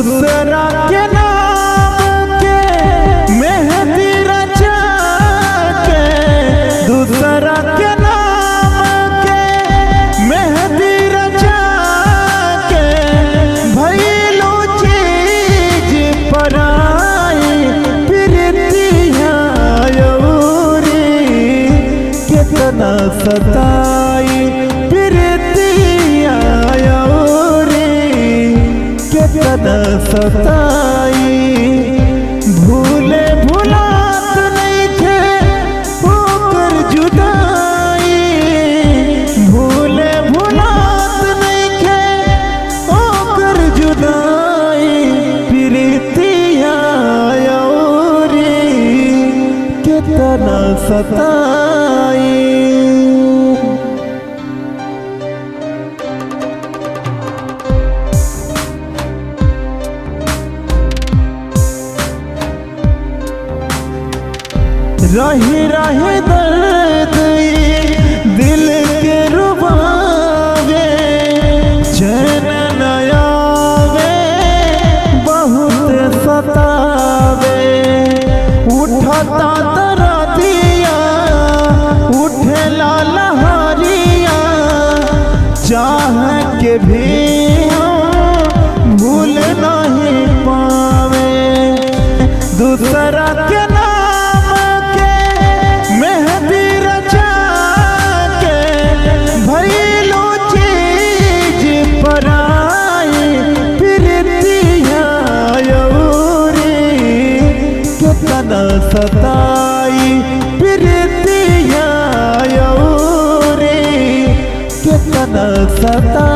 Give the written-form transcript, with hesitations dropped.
दूसरा के नाम के मेहंदी रचा के, दूसरा के नाम के मेहंदी रचा के, भइलो चीज पराई प्रीतिया यौरी कितना सताई प्रीतिया यौरी कितना सताई। भूले भुलात नहीं थे होकर जुदाई, भूले भुलात नहीं थे होकर जुदाई, प्रीतिया यौरी कितना सताई। रही रही दर्द दिल के रुबावे, चैन न आवे बहुत सतावे, उठता दर्दिया उठेला लहरिया, चाह के भी हम भूल नहीं पावे। दूसरा के सताई प्रीतिया यौरी कितना सताई।